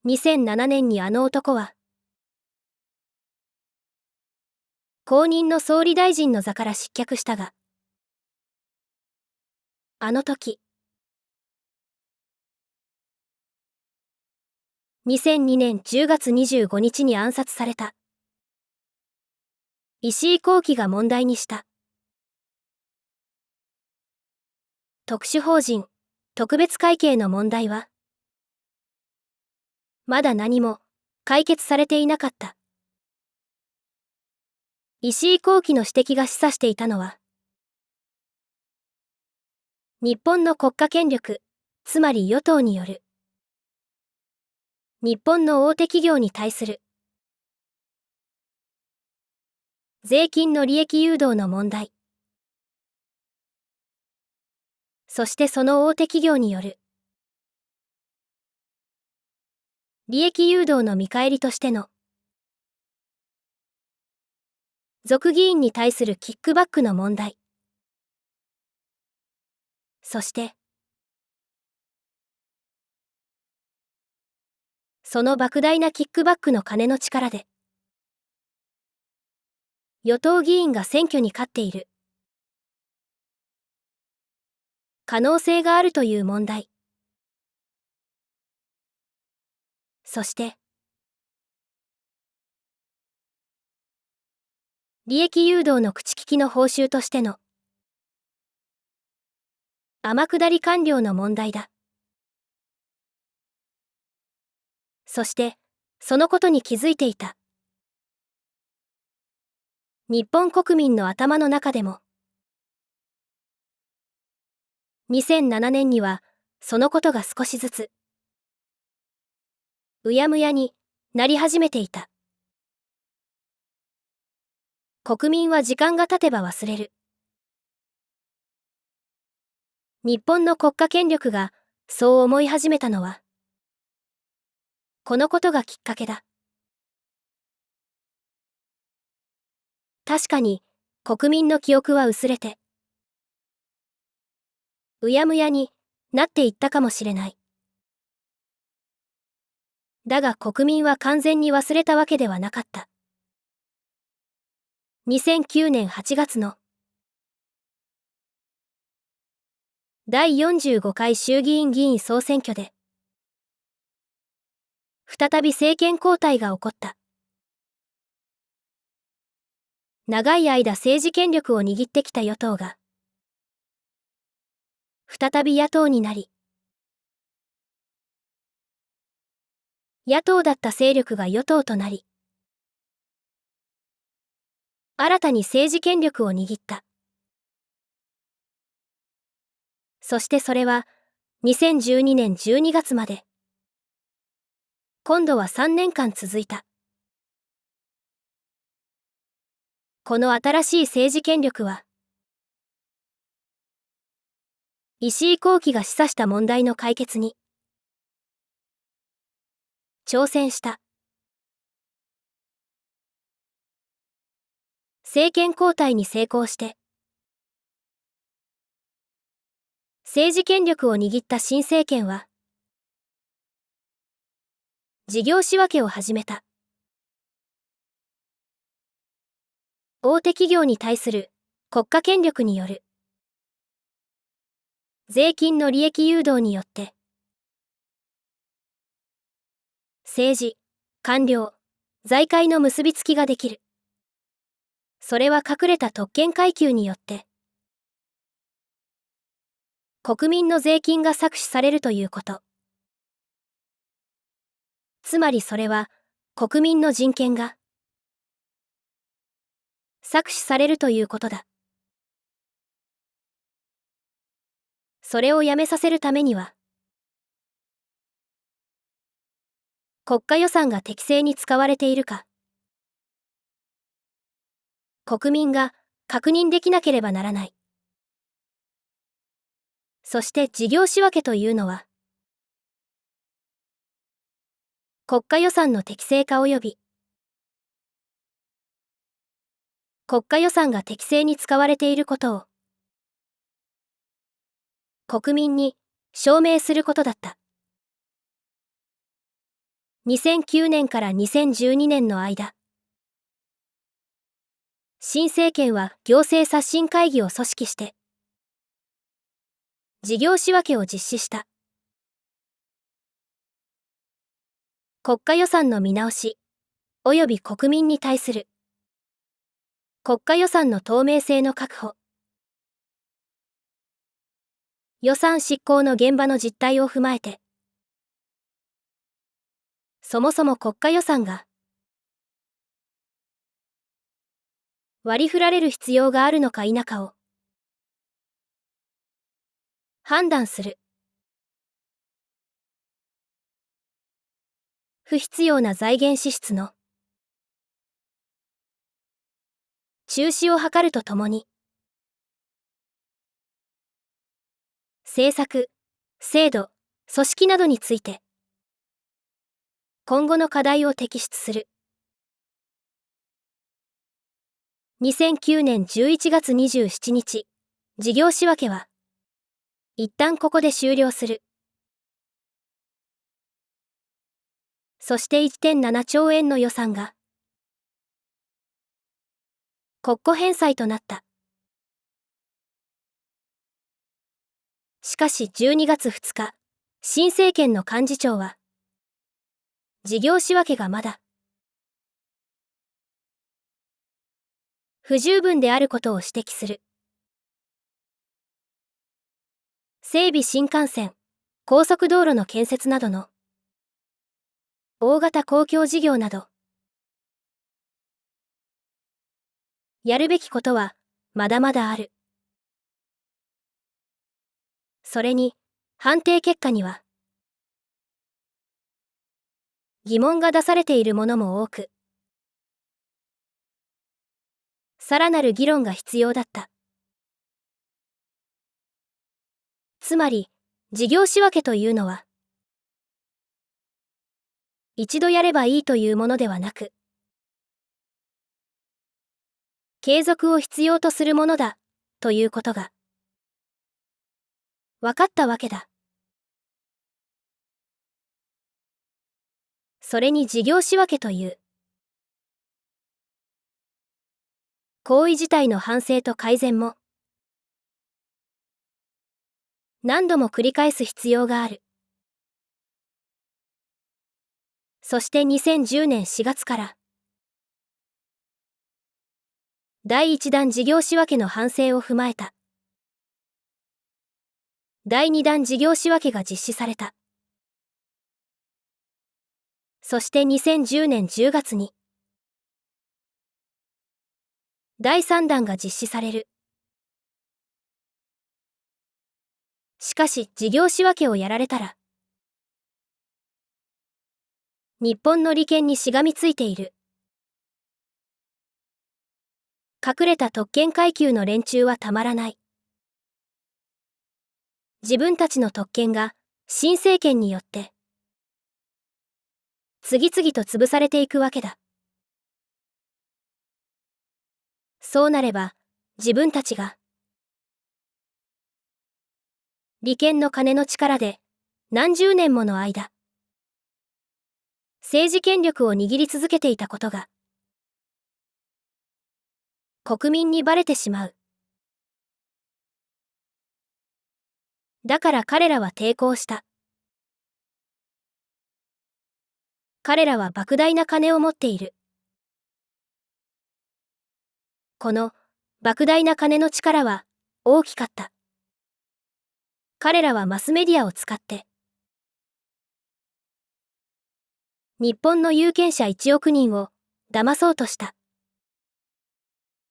2007年にあの男は、後任の総理大臣の座から失脚したが、あの時、2002年10月25日に暗殺された。石井紘基が問題にした。特殊法人、特別会計の問題は、まだ何も解決されていなかった。石井紘基の指摘が示唆していたのは、日本の国家権力、つまり与党による、日本の大手企業に対する、税金の利益誘導の問題。そしてその大手企業による、利益誘導の見返りとしての、族議員に対するキックバックの問題。そして、その莫大なキックバックの金の力で、与党議員が選挙に勝っている可能性があるという問題。そして、利益誘導の口利きの報酬としての天下り官僚の問題だ。そして、そのことに気づいていた日本国民の頭の中でも、2007年にはそのことが少しずつうやむやになり始めていた。国民は時間が経てば忘れる。日本の国家権力がそう思い始めたのは、このことがきっかけだ。確かに国民の記憶は薄れて、うやむやになっていったかもしれない。だが国民は完全に忘れたわけではなかった。2009年8月の第45回衆議院議員総選挙で、再び政権交代が起こった。長い間政治権力を握ってきた与党が、再び野党になり、野党だった勢力が与党となり、新たに政治権力を握った。そしてそれは、2012年12月まで、今度は3年間続いた。この新しい政治権力は、石井紘基が示唆した問題の解決に、挑戦した。政権交代に成功して、政治権力を握った新政権は、事業仕分けを始めた。大手企業に対する国家権力による税金の利益誘導によって、政治、官僚、財界の結びつきができる。それは隠れた特権階級によって、国民の税金が搾取されるということ。つまりそれは、国民の人権が搾取されるということだ。それをやめさせるためには、国家予算が適正に使われているか、国民が確認できなければならない。そして事業仕分けというのは、国家予算の適正化及び、国家予算が適正に使われていることを、国民に証明することだった。2009年から2012年の間、新政権は行政刷新会議を組織して、事業仕分けを実施した。国家予算の見直し、及び国民に対する国家予算の透明性の確保。予算執行の現場の実態を踏まえて、そもそも国家予算が割り振られる必要があるのか否かを判断する。不必要な財源支出の中止を図るとともに、政策、制度、組織などについて、今後の課題を摘出する。2009年11月27日、事業仕分けは、一旦ここで終了する。そして 1.7 兆円の予算が、国庫返済となった。しかし12月2日、新政権の幹事長は、事業仕分けがまだ、不十分であることを指摘する。整備新幹線、高速道路の建設などの大型公共事業など、やるべきことはまだまだある。それに、判定結果には、疑問が出されているものも多く、さらなる議論が必要だった。つまり、事業仕分けというのは、一度やればいいというものではなく、継続を必要とするものだ、ということが、分かったわけだ。それに事業仕分けという、行為自体の反省と改善も、何度も繰り返す必要がある。そして2010年4月から、第1弾事業仕分けの反省を踏まえた、第2弾事業仕分けが実施された。そして2010年10月に、第3弾が実施される。しかし事業仕分けをやられたら、日本の利権にしがみついている。隠れた特権階級の連中はたまらない。自分たちの特権が新政権によって次々と潰されていくわけだ。そうなれば自分たちが利権の金の力で何十年もの間政治権力を握り続けていたことが国民にバレてしまう。だから彼らは抵抗した。彼らは莫大な金を持っている。この莫大な金の力は大きかった。彼らはマスメディアを使って日本の有権者1億人を騙そうとした。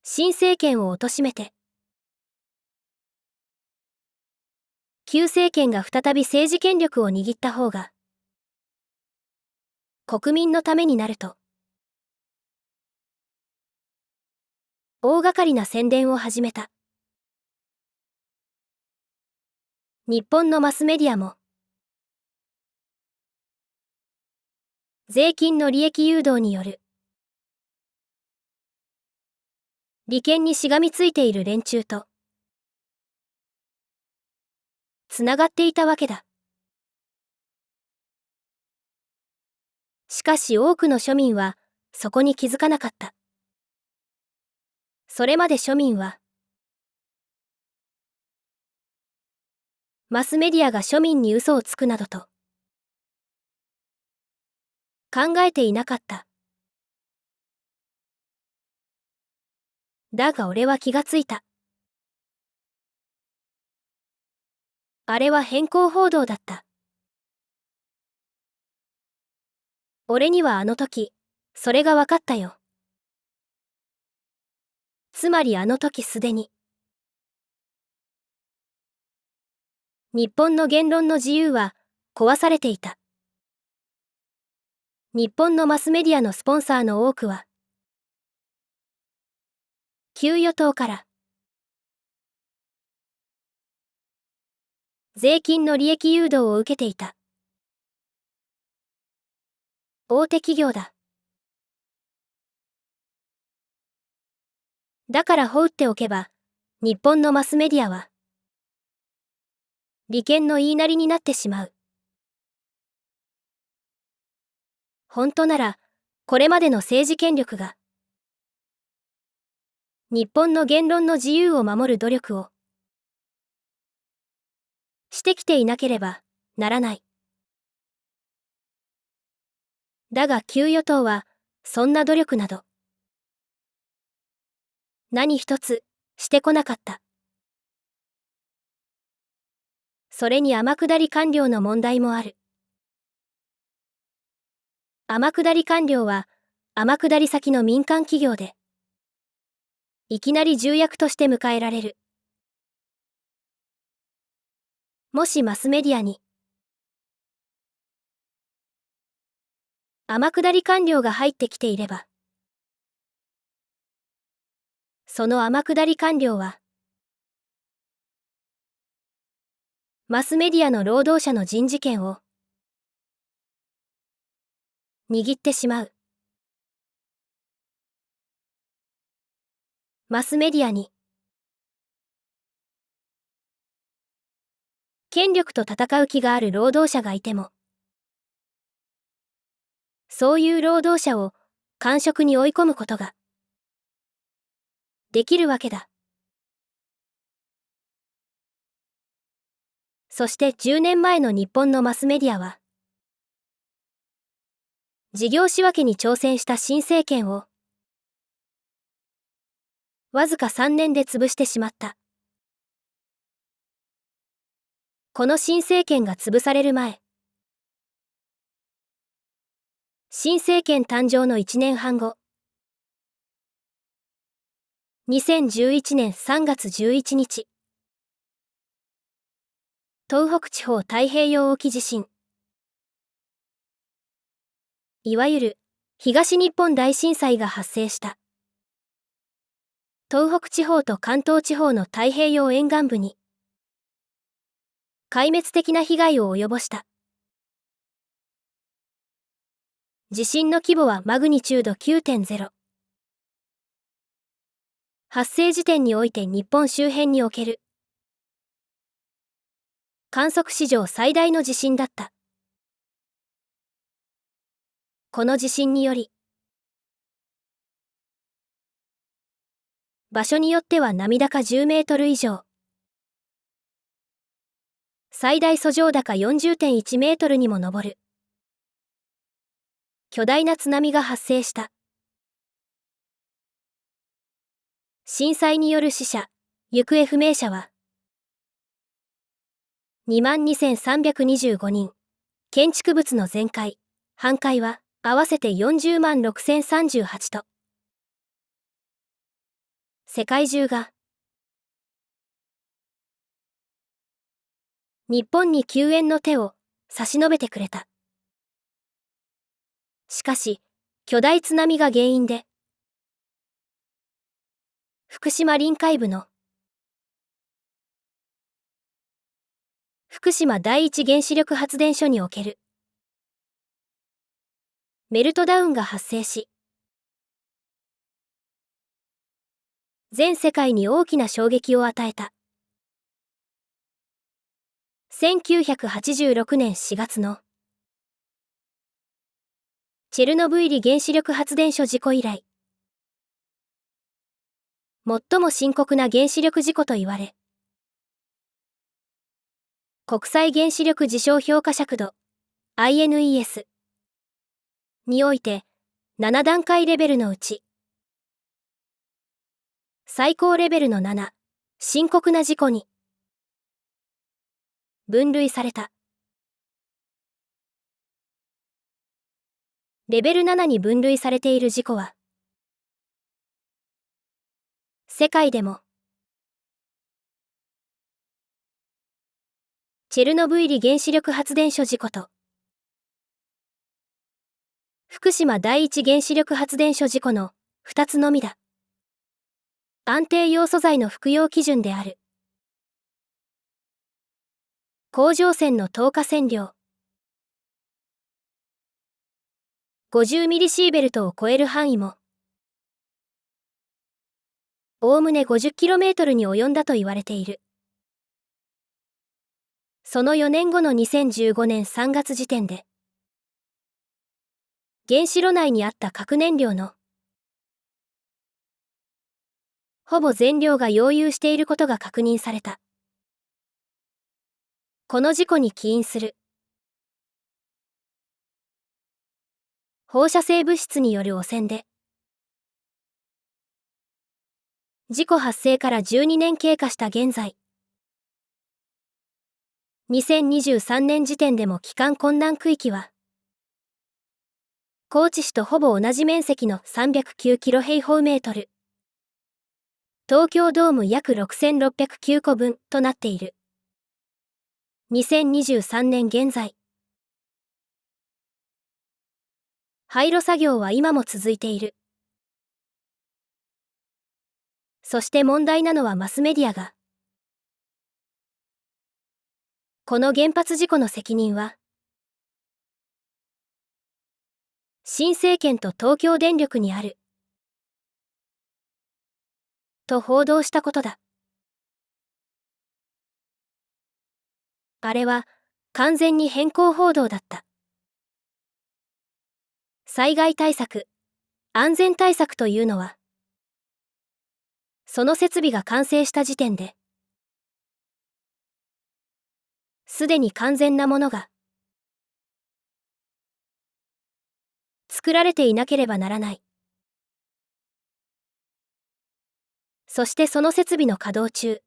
新政権を貶めて旧政権が再び政治権力を握った方が国民のためになると大掛かりな宣伝を始めた。日本のマスメディアも税金の利益誘導による利権にしがみついている連中とつながっていたわけだ。しかし多くの庶民はそこに気づかなかった。それまで庶民は、マスメディアが庶民に嘘をつくなどと考えていなかった。だが俺は気がついた。あれは偏向報道だった。俺にはあの時、それが分かったよ。つまりあの時すでに、日本の言論の自由は壊されていた。日本のマスメディアのスポンサーの多くは、給与党から税金の利益誘導を受けていた。大手企業だ。だから放っておけば、日本のマスメディアは、利権の言いなりになってしまう。本当なら、これまでの政治権力が、日本の言論の自由を守る努力を、してきていなければならない。だが給与党は、そんな努力など、何一つしてこなかった。それに天下り官僚の問題もある。天下り官僚は天下り先の民間企業でいきなり重役として迎えられる。もしマスメディアに天下り官僚が入ってきていれば、その天下り官僚はマスメディアの労働者の人事権を握ってしまう。マスメディアに権力と戦う気がある労働者がいても、そういう労働者を官職に追い込むことができるわけだ。そして10年前の日本のマスメディアは、事業仕分けに挑戦した新政権を、わずか3年で潰してしまった。この新政権が潰される前、新政権誕生の1年半後、2011年3月11日、東北地方太平洋沖地震、いわゆる東日本大震災が発生した。東北地方と関東地方の太平洋沿岸部に壊滅的な被害を及ぼした。地震の規模はマグニチュード 9.0。発生時点において日本周辺における観測史上最大の地震だった。この地震により、場所によっては波高10メートル以上、最大遡上高 40.1 メートルにも上る巨大な津波が発生した。震災による死者、行方不明者は22,325人、建築物の全壊、半壊は合わせて40万6,038と、世界中が日本に救援の手を差し伸べてくれた。しかし、巨大津波が原因で、福島臨海部の福島第一原子力発電所におけるメルトダウンが発生し、全世界に大きな衝撃を与えた。1986年4月のチェルノブイリ原子力発電所事故以来、最も深刻な原子力事故と言われ、国際原子力事象評価尺度 INES において7段階レベルのうち最高レベルの7、深刻な事故に分類された。レベル7に分類されている事故は世界でもチェルノブイリ原子力発電所事故と福島第一原子力発電所事故の2つのみだ。安定ヨウ素材の服用基準である甲状腺の透過線量50ミリシーベルトを超える範囲もおおむね 50km に及んだと言われている。その4年後の2015年3月時点で原子炉内にあった核燃料のほぼ全量が溶融していることが確認された。この事故に起因する放射性物質による汚染で事故発生から12年経過した現在、2023年時点でも帰還困難区域は高知市とほぼ同じ面積の309キロ平方メートル、東京ドーム約6609個分となっている。2023年現在、廃炉作業は今も続いている。そして問題なのはマスメディアが、この原発事故の責任は、新政権と東京電力にある、と報道したことだ。あれは完全に偏向報道だった。災害対策、安全対策というのは、その設備が完成した時点で、すでに完全なものが作られていなければならない。そしてその設備の稼働中、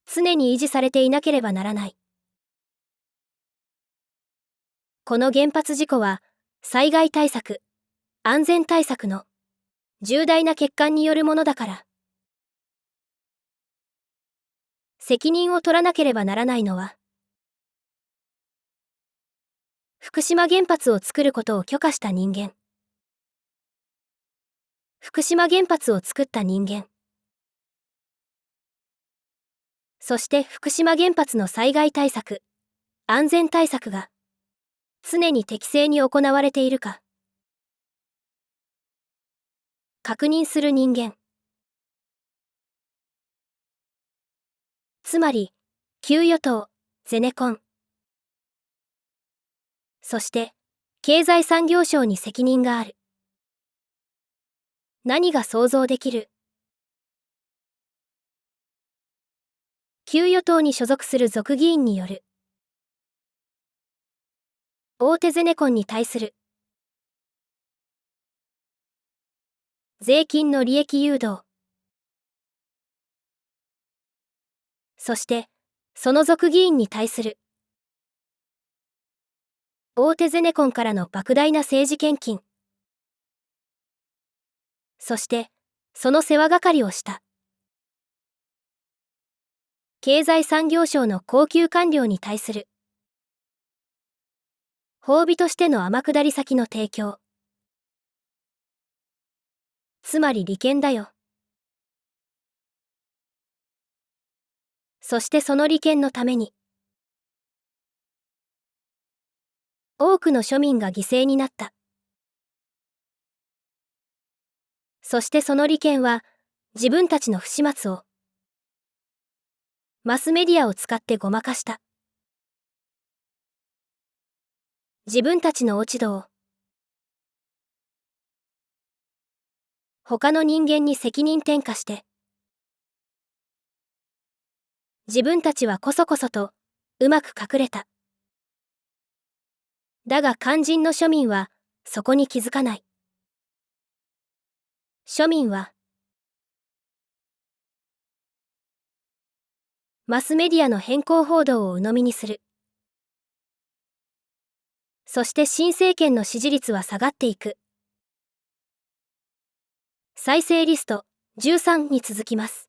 常に維持されていなければならない。この原発事故は、災害対策、安全対策の重大な欠陥によるものだから、責任を取らなければならないのは、福島原発を作ることを許可した人間、福島原発を作った人間、そして福島原発の災害対策、安全対策が常に適正に行われているか確認する人間、つまり給与党、ゼネコン、そして経済産業省に責任がある。何が想像できる？給与党に所属する族議員による大手ゼネコンに対する税金の利益誘導、そしてその族議員に対する大手ゼネコンからの莫大な政治献金、そしてその世話係をした経済産業省の高級官僚に対する褒美としての天下り先の提供、つまり利権だよ。そしてその利権のために多くの庶民が犠牲になった。そしてその利権は自分たちの不始末をマスメディアを使ってごまかした。自分たちの落ち度を他の人間に責任転嫁して、自分たちはこそこそとうまく隠れた。だが肝心の庶民はそこに気づかない。庶民はマスメディアの偏向報道を鵜呑みにする。そして新政権の支持率は下がっていく。再生リスト13に続きます。